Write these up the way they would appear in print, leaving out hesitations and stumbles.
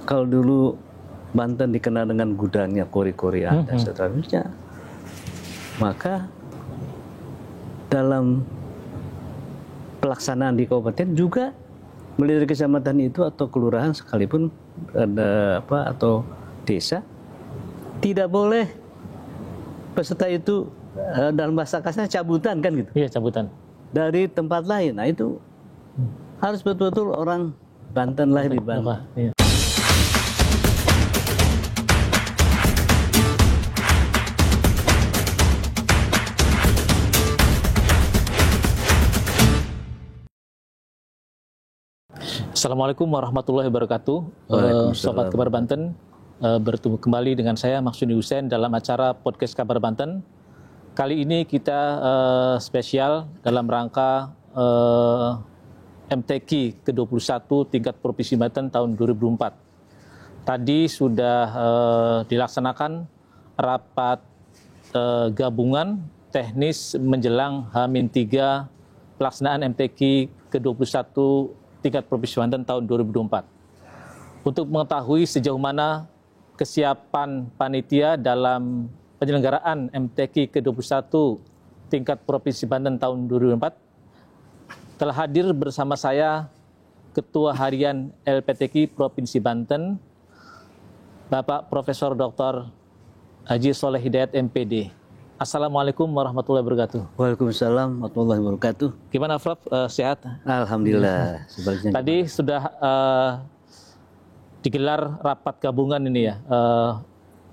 kalau dulu Banten dikenal dengan gudangnya kori-kori dan seterusnya, maka dalam pelaksanaan di kabupaten juga mulai dari kecamatan itu atau kelurahan sekalipun ada atau desa, tidak boleh peserta itu dalam bahasa kasarnya cabutan kan gitu. Iya, cabutan. Dari tempat lain. Nah itu harus betul-betul orang Banten lahir di Banten. Iya. Assalamualaikum warahmatullahi wabarakatuh. Sobat Kabar Banten, bertemu kembali dengan saya Maksudi Hussein dalam acara podcast Kabar Banten. Kali ini kita spesial dalam rangka MTQ ke-21 tingkat Provinsi Banten tahun 2004. Tadi sudah dilaksanakan rapat gabungan teknis menjelang H-3 pelaksanaan MTQ ke-21 tingkat Provinsi Banten tahun 2024. Untuk mengetahui sejauh mana kesiapan panitia dalam penyelenggaraan MTQ ke-21 tingkat Provinsi Banten tahun 2024, telah hadir bersama saya Ketua Harian LPTQ Provinsi Banten, Bapak Profesor Dr. Haji Soleh Hidayat MPD. Assalamualaikum warahmatullahi wabarakatuh. Waalaikumsalam warahmatullahi wabarakatuh. Gimana Prof? Sehat? Alhamdulillah. Sebaliknya. Tadi sudah digelar rapat gabungan ini ya,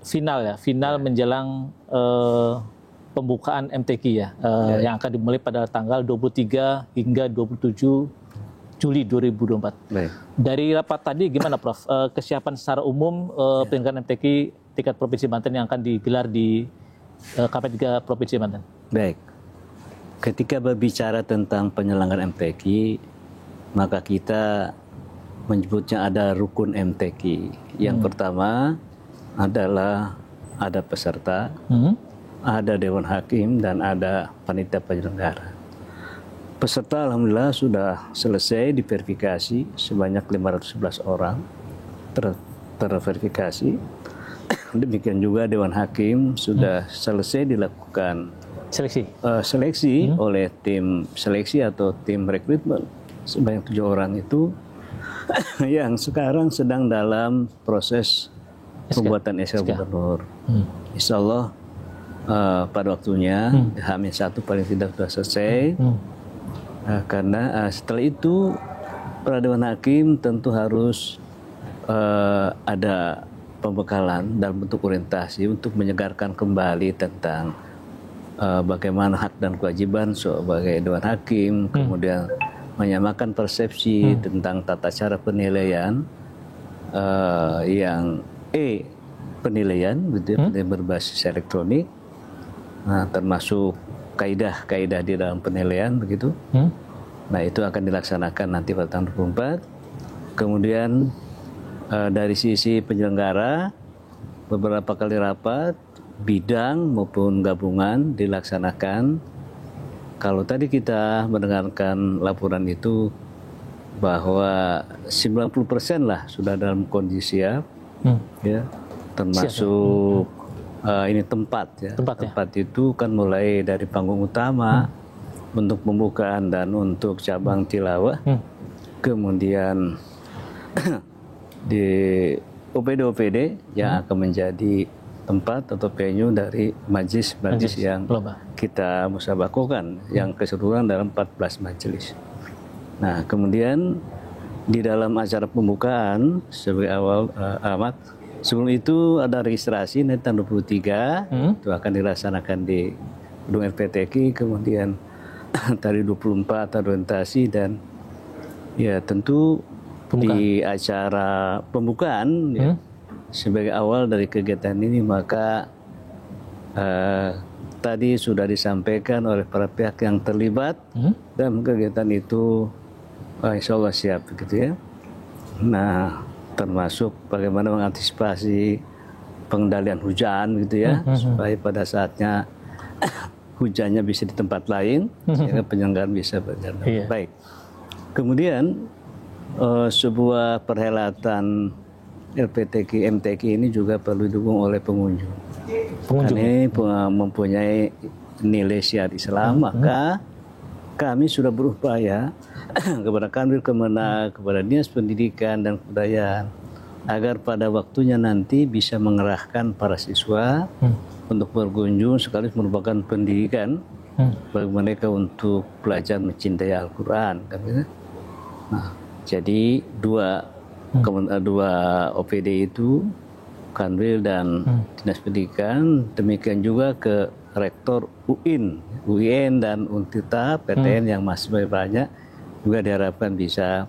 final menjelang pembukaan MTQ ya, yang akan dimulai pada tanggal 23 hingga 27 Juli 2024. Baik. Dari rapat tadi gimana Prof? Kesiapan secara umum penyelenggaraan MTQ tingkat Provinsi Banten yang akan digelar di KP3 Provinsi Banten. Baik. Ketika berbicara tentang penyelenggaraan MTQ, maka kita menyebutnya ada rukun MTQ. Yang pertama adalah ada peserta, ada Dewan Hakim, dan ada panitia penyelenggara. Peserta alhamdulillah sudah selesai diverifikasi sebanyak 511 orang terverifikasi. Demikian juga Dewan Hakim sudah selesai dilakukan seleksi oleh tim seleksi atau tim rekrutmen sebanyak 7 orang itu yang sekarang sedang dalam proses pembuatan SK Gubernur. Insya Allah pada waktunya H-1 paling tidak sudah selesai. Karena setelah itu para Dewan Hakim tentu harus ada pembekalan dalam bentuk orientasi untuk menyegarkan kembali tentang bagaimana hak dan kewajiban sebagai Dewan Hakim, kemudian menyamakan persepsi tentang tata cara penilaian yang penilaian berbasis elektronik, termasuk kaidah-kaidah di dalam penilaian begitu. Nah itu akan dilaksanakan nanti pada tahun 2024. Kemudian dari sisi penyelenggara, beberapa kali rapat bidang maupun gabungan dilaksanakan. Kalau tadi kita mendengarkan laporan itu bahwa 90% lah sudah dalam kondisi siap, ya, termasuk ini tempat itu kan mulai dari panggung utama untuk pembukaan dan untuk cabang tilawah, kemudian di OPD yang akan menjadi tempat atau venue dari majlis yang kita musabakokan yang keseluruhan dalam 14 majelis. Nah kemudian di dalam acara pembukaan sebagai awal sebelum itu ada registrasi nanti tanggal 23 itu akan dilaksanakan di gedung LPTQ, kemudian tadi 24 orientasi, dan ya tentu di acara pembukaan ya, sebagai awal dari kegiatan ini maka tadi sudah disampaikan oleh para pihak yang terlibat dalam kegiatan itu, insya Allah siap begitu ya. Nah termasuk bagaimana mengantisipasi pengendalian hujan gitu ya, supaya pada saatnya hujannya bisa di tempat lain sehingga penyelenggaraan bisa berjalan baik. Kemudian sebuah perhelatan LPTK, MTQ ini juga perlu didukung oleh pengunjung. Ini mempunyai nilai syariat Islam, maka kami sudah berupaya kepada Kanwil Kemenak, kepada Dinas Pendidikan dan Kebudayaan, agar pada waktunya nanti bisa mengerahkan para siswa untuk berkunjung sekaligus merupakan pendidikan bagi mereka untuk belajar mencintai Al-Quran. Nah, jadi dua OPD itu, Kanwil dan Dinas Pendidikan, demikian juga ke Rektor UIN dan Untita PTN yang masih banyak, juga diharapkan bisa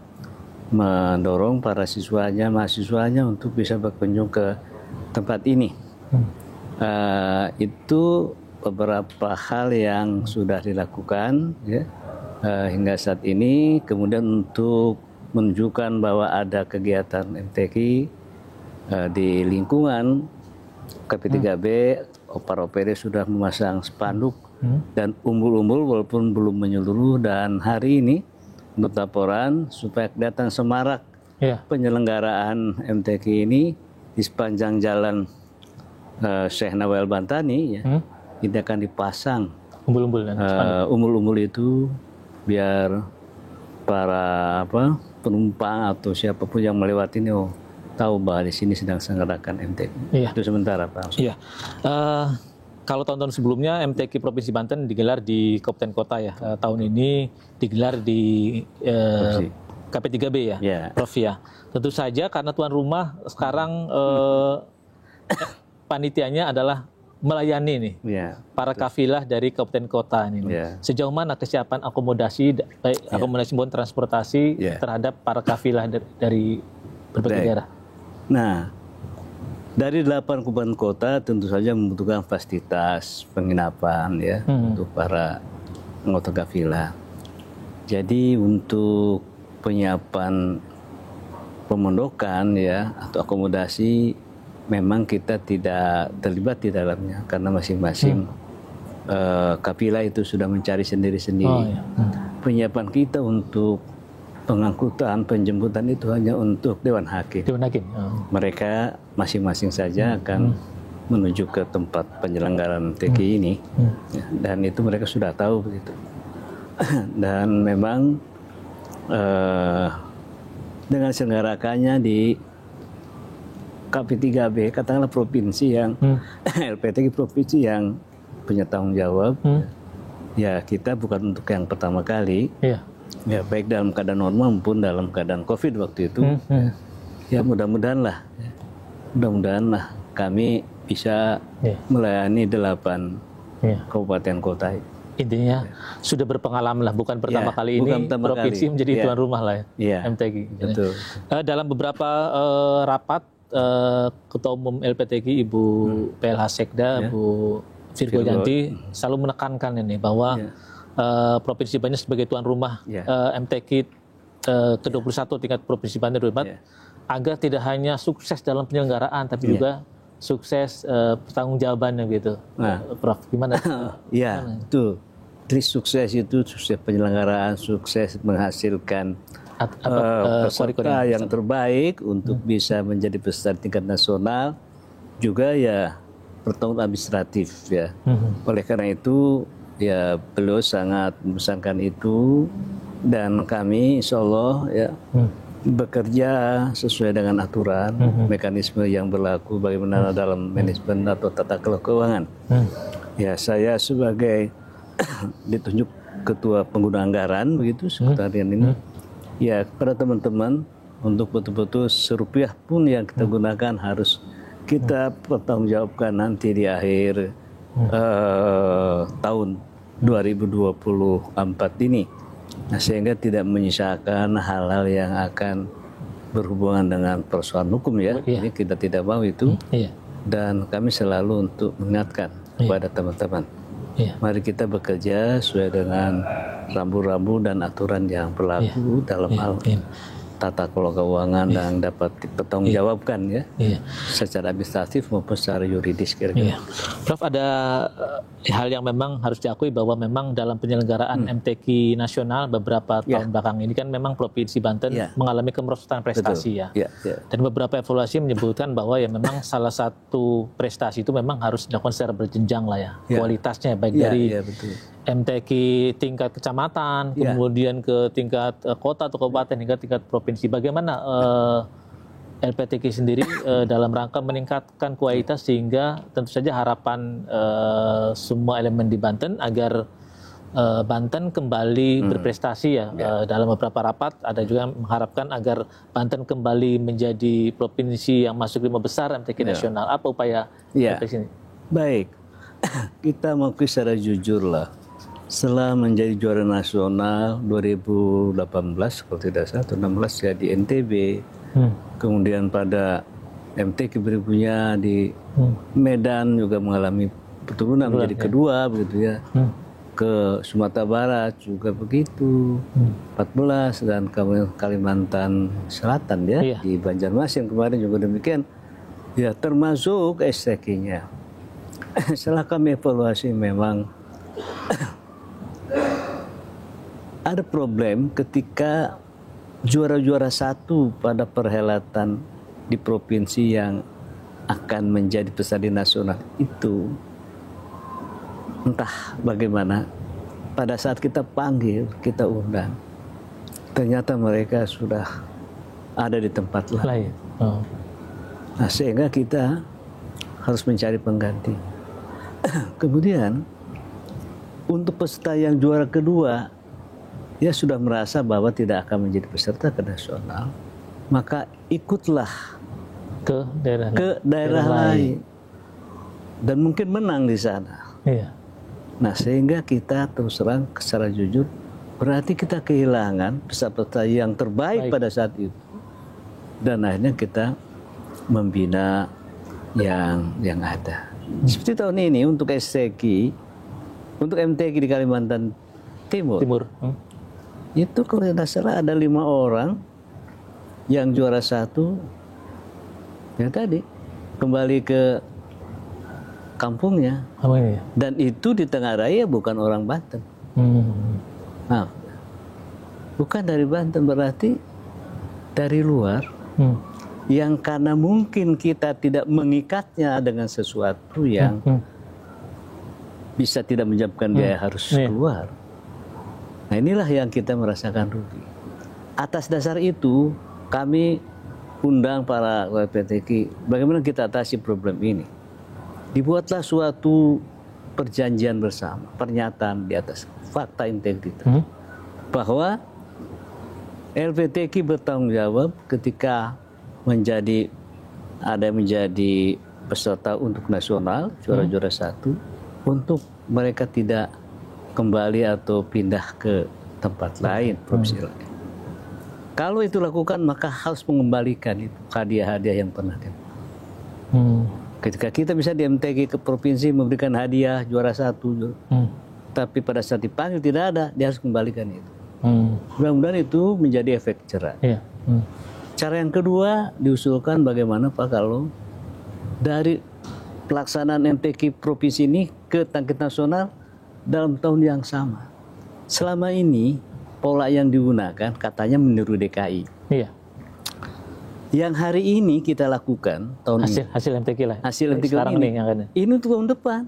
mendorong para mahasiswanya untuk bisa berkunjung ke tempat ini. Itu beberapa hal yang sudah dilakukan ya, hingga saat ini. Kemudian untuk menunjukkan bahwa ada kegiatan MTQ di lingkungan KP3B, para OPD sudah memasang spanduk dan umbul-umbul walaupun belum menyeluruh, dan hari ini untuk laporan supaya kelihatan semarak penyelenggaraan MTQ ini di sepanjang jalan Syekh Nawal Bantani ya, ini akan dipasang umbul-umbul itu biar para penumpang atau siapapun yang melewati ini tahu bahwa di sini sedang diselenggarakan MTQ. Itu sementara, Pak. Iya. Kalau tahun-tahun sebelumnya MTQ Provinsi Banten digelar di kabupaten kota ya. Tahun ini digelar di KP3B ya, Prof ya. Tentu saja karena tuan rumah sekarang panitianya adalah melayani nih para kafilah dari kabupaten kota ini. Sejauh mana kesiapan akomodasi, baik akomodasi maupun transportasi terhadap para kafilah dari berbagai daerah? Nah, dari 8 kabupaten kota tentu saja membutuhkan fasilitas penginapan ya untuk para anggota kafilah. Jadi untuk penyiapan pemondokan ya atau akomodasi memang kita tidak terlibat di dalamnya karena masing-masing kafilah itu sudah mencari sendiri-sendiri. Penyiapan kita untuk pengangkutan, penjemputan itu hanya untuk Dewan Hakim. Mereka masing-masing saja akan menuju ke tempat penyelenggaraan MTQ ini, dan itu mereka sudah tahu begitu. Dan memang dengan selenggarakannya di KP3B, katakanlah provinsi yang LPTQ provinsi yang punya tanggung jawab, ya kita bukan untuk yang pertama kali. Ya, baik dalam keadaan normal maupun dalam keadaan COVID waktu itu. Ya mudah-mudahan lah kami bisa melayani 8 kabupaten kota. Intinya sudah berpengalaman lah, bukan pertama kali ini provinsi menjadi tuan rumah lah ya, MTQ. Betul. Dalam beberapa rapat Ketua Umum LPTQ Ibu PLH Sekda Bu Virgo Yanti selalu menekankan ini bahwa Provinsi Banten sebagai tuan rumah MTQ ke-21 tingkat Provinsi Banten agar tidak hanya sukses dalam penyelenggaraan tapi juga sukses pertanggungjawabannya gitu. Prof, gimana? Itu. Jadi sukses itu sukses penyelenggaraan, sukses menghasilkan peserta yang terbaik untuk bisa menjadi peserta tingkat nasional, juga ya pertanggung administratif ya. Oleh karena itu ya beliau sangat memesankan itu, dan kami insya Allah ya bekerja sesuai dengan aturan mekanisme yang berlaku bagaimana dalam manajemen atau tata kelola keuangan. Ya saya sebagai ditunjuk ketua pengguna anggaran begitu sekretariat ini, ya kepada teman-teman untuk betul-betul serupiah pun yang kita gunakan harus kita pertanggungjawabkan nanti di akhir tahun 2024 ini. Nah, sehingga tidak menyisakan hal-hal yang akan berhubungan dengan persoalan hukum ya. Ini kita tidak mau itu. Dan kami selalu untuk mengingatkan kepada teman-teman. Mari kita bekerja sesuai dengan rambu-rambu dan aturan yang berlaku dalam hal tata kelola keuangan dan dapat dipertanggungjawabkan ya, secara administratif maupun secara yuridis kira-kira. Prof, ada hal yang memang harus diakui bahwa memang dalam penyelenggaraan MTQ nasional beberapa tahun belakang ini kan memang Provinsi Banten mengalami kemerosotan prestasi dan beberapa evaluasi menyebutkan bahwa ya memang salah satu prestasi itu memang harus dilakukan secara berjenjang lah ya, kualitasnya baik dari MTQ tingkat kecamatan, kemudian ke tingkat kota atau kabupaten hingga tingkat provinsi. Bagaimana LPTQ sendiri dalam rangka meningkatkan kualitas sehingga tentu saja harapan semua elemen di Banten agar Banten kembali berprestasi ya. Dalam beberapa rapat ada juga yang mengharapkan agar Banten kembali menjadi provinsi yang masuk 5 besar MTQ nasional. Apa upaya LPTQ ini? Baik, kita mengakui secara jujur lah. Setelah menjadi juara nasional 2018 kalau tidak salah atau 16 ya di NTB, kemudian pada MTQ berikutnya di Medan juga mengalami penurunan menjadi kedua begitu ya, ke Sumatera Barat juga begitu 14 dan Kalimantan Selatan ya, di Banjarmasin kemarin juga demikian ya, termasuk STQ-nya. Setelah kami evaluasi memang ada problem ketika juara-juara satu pada perhelatan di provinsi yang akan menjadi peserta nasional itu entah bagaimana pada saat kita panggil, kita undang, ternyata mereka sudah ada di tempat lain. Nah, sehingga kita harus mencari pengganti. Kemudian untuk peserta yang juara kedua, dia sudah merasa bahwa tidak akan menjadi peserta ke nasional, maka ikutlah ke daerah lain dan mungkin menang di sana. Nah, sehingga kita terus terang secara jujur, berarti kita kehilangan peserta yang terbaik pada saat itu, dan akhirnya kita membina yang ada. Seperti tahun ini untuk STQ, untuk MTQ di Kalimantan Timur. Itu kalau tidak salah ada 5 orang yang juara satu, yang tadi kembali ke kampungnya, dan itu di tengah raya bukan orang Banten. Nah, bukan dari Banten, berarti dari luar, yang karena mungkin kita tidak mengikatnya dengan sesuatu yang bisa tidak menyebabkan dia harus keluar. Nah, inilah yang kita merasakan rugi. Atas dasar itu, kami undang para LPTQ, bagaimana kita atasi problem ini. Dibuatlah suatu perjanjian bersama, pernyataan di atas fakta integritas, bahwa LPTQ bertanggung jawab ketika menjadi peserta untuk nasional, juara-juara satu, untuk mereka tidak kembali atau pindah ke tempat lain, provinsi lain. Kalau itu lakukan, maka harus mengembalikan itu hadiah-hadiah yang pernah diambil. Ketika kita bisa di MTQ ke provinsi memberikan hadiah juara satu, tapi pada saat dipanggil tidak ada, dia harus kembalikan itu. Mudah-mudahan itu menjadi efek jerah. Cara yang kedua diusulkan bagaimana Pak kalau dari pelaksanaan MTQ provinsi ini ke tingkat nasional dalam tahun yang sama. Selama ini pola yang digunakan katanya meniru DKI. Yang hari ini kita lakukan tahun ini. Hasil MTQ lah. Hasil MTQ ini. Ini untuk tahun depan.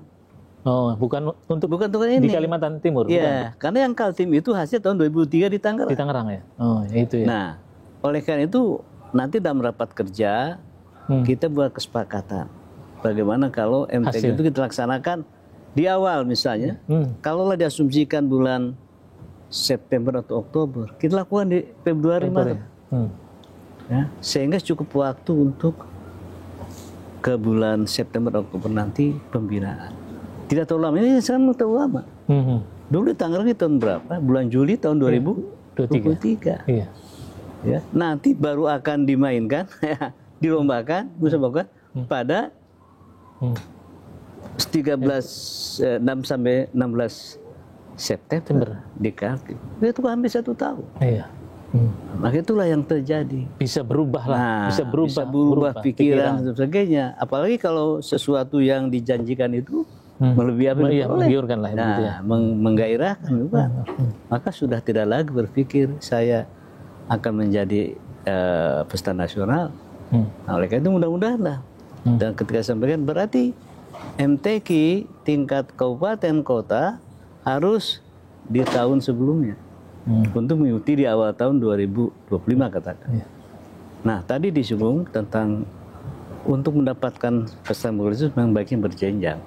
Oh, bukan untuk ini. Di Kalimantan Timur. Ya, karena yang Kaltim itu hasil tahun 2003 di Tangerang. Di Tangerang ya. Oh, itu ya. Nah, oleh karena itu nanti dalam rapat kerja kita buat kesepakatan. Bagaimana kalau MTQ itu kita laksanakan di awal misalnya, kalaulah diasumsikan bulan September atau Oktober, kita lakukan di Februari Maret. Ya, sehingga cukup waktu untuk ke bulan September Oktober nanti pembinaan. Tidak terlalu lama, ini sekarang terlalu lama. Dulu di Tangerang di tahun berapa? Bulan Juli tahun 2023. Ya, nanti baru akan dimainkan, dilombakan, pada 6 sampai 16 September di Kaltim. Itu hampir 1 tahun. Maka itulah yang terjadi. Bisa berubah lah, bisa berubah pikiran dan sebagainya. Apalagi kalau sesuatu yang dijanjikan itu melebihi apa yang menggiurkan lah, ya. Menggairahkan juga. Maka sudah tidak lagi berpikir saya akan menjadi pesta nasional. Nah, oleh karena itu mudah-mudahan lah. Dan ketika sampaikan berarti MTQ tingkat kabupaten kota harus di tahun sebelumnya untuk mengikuti di awal tahun 2025 katakan. Nah tadi disinggung tentang untuk mendapatkan pesta itu memang baiknya berjenjang.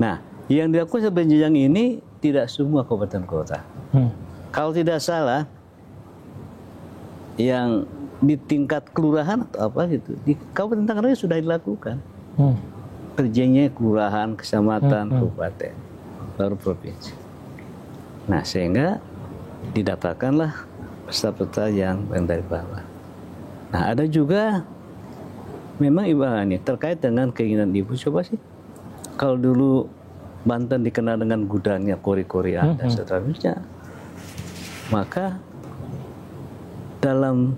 Nah yang dilakukan berjenjang ini tidak semua kabupaten kota. Kalau tidak salah yang di tingkat kelurahan atau apa gitu di Kabupaten Tangerang sudah dilakukan. Berjenjang kelurahan, kecamatan, kabupaten, baru provinsi. Nah sehingga didapatkanlah peta-peta yang dari bawah. Nah ada juga memang Ibu Hani terkait dengan keinginan Ibu, coba sih kalau dulu Banten dikenal dengan gudangnya kori-kori dan seterusnya, maka dalam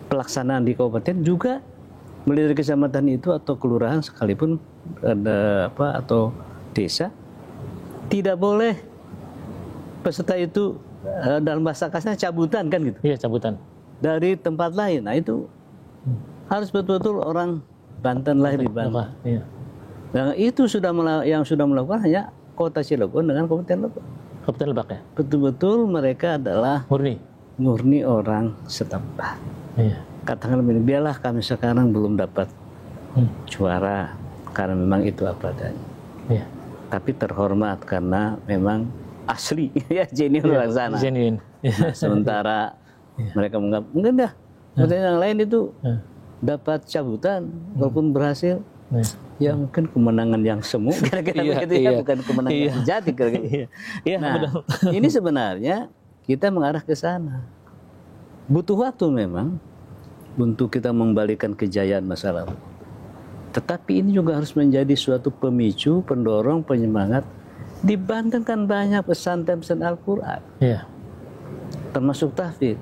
pelaksanaan di kabupaten juga mulai dari kecamatan itu atau kelurahan sekalipun ada apa atau desa tidak boleh peserta itu dalam bahasa kasarnya cabutan kan gitu. Iya, cabutan. Dari tempat lain. Nah itu harus betul-betul orang Banten lahir di Banten. Iya. Nah itu yang sudah melakukan hanya Kota Cilegon dengan Kabupaten Lebak. Kabupaten Lebak ya. Betul-betul mereka adalah murni orang setempat. Iya. Katakan begini, biarlah kami sekarang belum dapat juara karena memang itu apa adanya. Iya. Tapi terhormat karena memang asli ya genuine orang sana. Genuine. Nah, sementara mereka menganggap mungkin dah yang lain itu dapat cabutan walaupun berhasil. Ya mungkin kemenangan yang semu kira-kira begitu ya, bukan kemenangan yang sejati kira-kira. Nah, ini sebenarnya kita mengarah ke sana. Butuh waktu memang untuk kita membalikan kejayaan masa lalu. Tetapi ini juga harus menjadi suatu pemicu, pendorong, penyemangat. Di Banten kan banyak pesantren Al-Quran, termasuk tahfidz.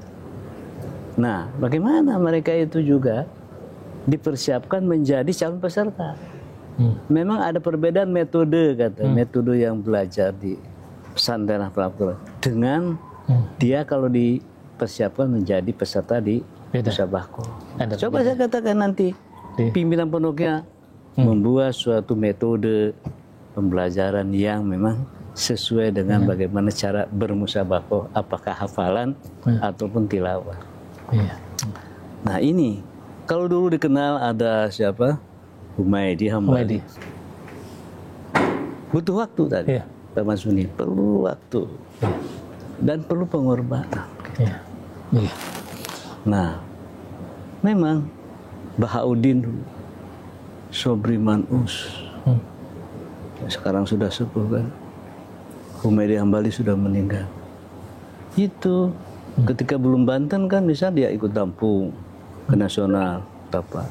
Nah, bagaimana mereka itu juga dipersiapkan menjadi calon peserta? Memang ada perbedaan metode, metode yang belajar di pesantren Al-Quran dengan dia kalau dipersiapkan menjadi peserta di musabaqah. Coba saya katakan nanti pimpinan pondoknya membuat suatu metode pembelajaran yang memang sesuai dengan bagaimana cara bermusabaqah, apakah hafalan ataupun tilawah. Nah ini kalau dulu dikenal ada siapa? Humaydi Hambali. Butuh waktu tadi, Pak Masuni, perlu waktu dan perlu pengorbanan. Nah, memang Bahauddin Sobri Manus sekarang sudah sepuh kan. Humaydi Hambali sudah meninggal. Itu ketika belum Banten kan bisa dia ikut tampung ke nasional apa.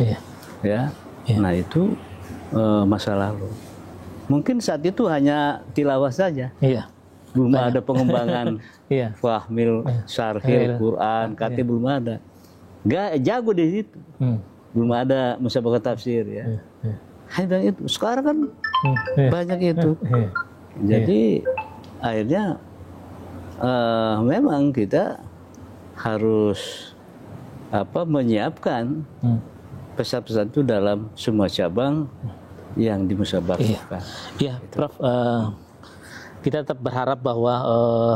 Ya. Nah, itu masa lalu. Mungkin saat itu hanya tilawah saja. Belum ada pengembangan fahmil, syarhil, Quran, kata belum ada. Gak jago di situ. Belum ada musabaqah tafsir ya. Hanya itu. Sekarang kan banyak itu. Jadi akhirnya memang kita harus menyiapkan pesan-pesan itu dalam semua cabang yang dimusabaqahkan. Iya, Prof. Kita tetap berharap bahwa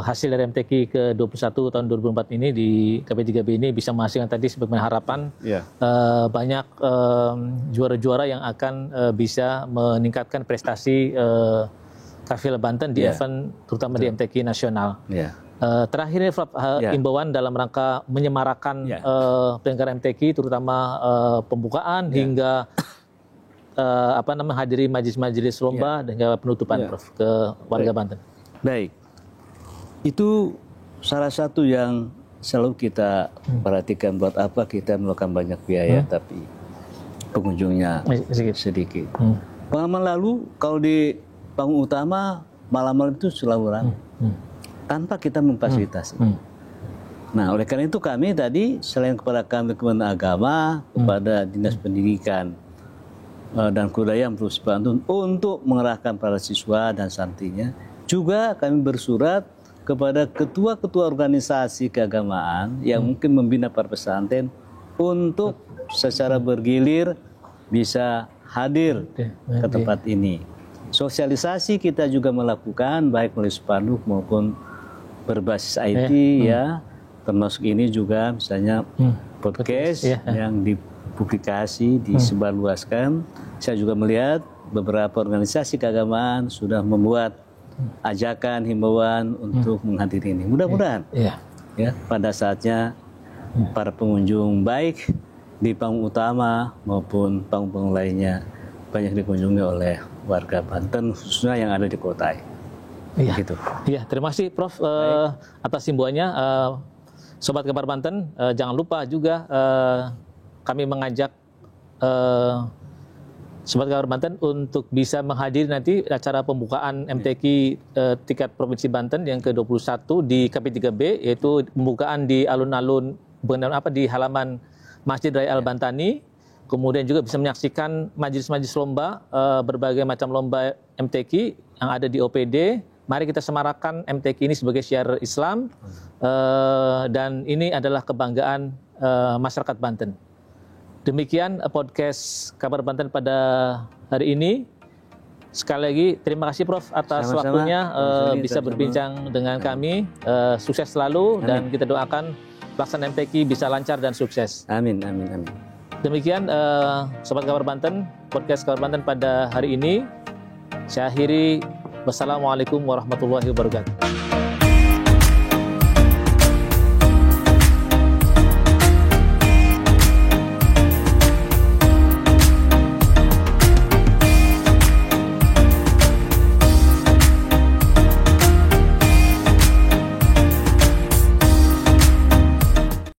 hasil dari MTQ ke-21 tahun 2004 ini di KP3B ini bisa menghasilkan tadi sebagaimana harapan banyak juara-juara yang akan bisa meningkatkan prestasi Kafil Banten di event terutama di MTQ nasional. Terakhir ini imbauan dalam rangka menyemarakan penyelenggaraan MTQ terutama pembukaan hingga hadiri majelis-majelis lomba dan hingga penutupan Prof ke warga Banten. Baik. Itu salah satu yang selalu kita perhatikan, buat apa kita melakukan banyak biaya tapi pengunjungnya sedikit. Pengalaman lalu kalau di panggung utama malam-malam itu selalu ramai tanpa kita memfasilitasi. Nah, oleh karena itu kami tadi selain kepada kami Kementerian Agama, kepada Dinas Pendidikan dan Kebudayaan Provinsi Banten untuk mengerahkan para siswa dan santrinya, juga kami bersurat kepada ketua-ketua organisasi keagamaan yang mungkin membina para pesantren untuk secara bergilir bisa hadir ke tempat ini. Sosialisasi kita juga melakukan baik melalui spanduk maupun berbasis IT ya, termasuk ini juga misalnya podcast yang dipublikasi, disebarluaskan. Saya juga melihat beberapa organisasi keagamaan sudah membuat ajakan, himbauan untuk menghadiri ini. Mudah-mudahan ya pada saatnya para pengunjung baik di panggung utama maupun panggung lainnya banyak dikunjungi oleh warga Banten, khususnya yang ada di kota. Iya, gitu. Iya, terima kasih Prof atas himbauannya. Sobat Kabar Banten, jangan lupa juga kami mengajak Sobat Kabar Banten untuk bisa menghadiri nanti acara pembukaan MTQ tingkat Provinsi Banten yang ke-21 di KP3B, yaitu pembukaan di alun-alun di halaman Masjid Raya Al-Bantani. Kemudian juga bisa menyaksikan majelis-majelis lomba, berbagai macam lomba MTQ yang ada di OPD. Mari kita semarakan MTQ ini sebagai syiar Islam, dan ini adalah kebanggaan masyarakat Banten. Demikian podcast Kabar Banten pada hari ini. Sekali lagi terima kasih Prof atas waktunya bisa berbincang dengan kami. Sukses selalu. Amin. Dan kita doakan pelaksanaan MTQ bisa lancar dan sukses. Amin, amin, amin. Demikian Sobat Kabar Banten, podcast Kabar Banten pada hari ini. Saya akhiri. Wassalamualaikum warahmatullahi wabarakatuh.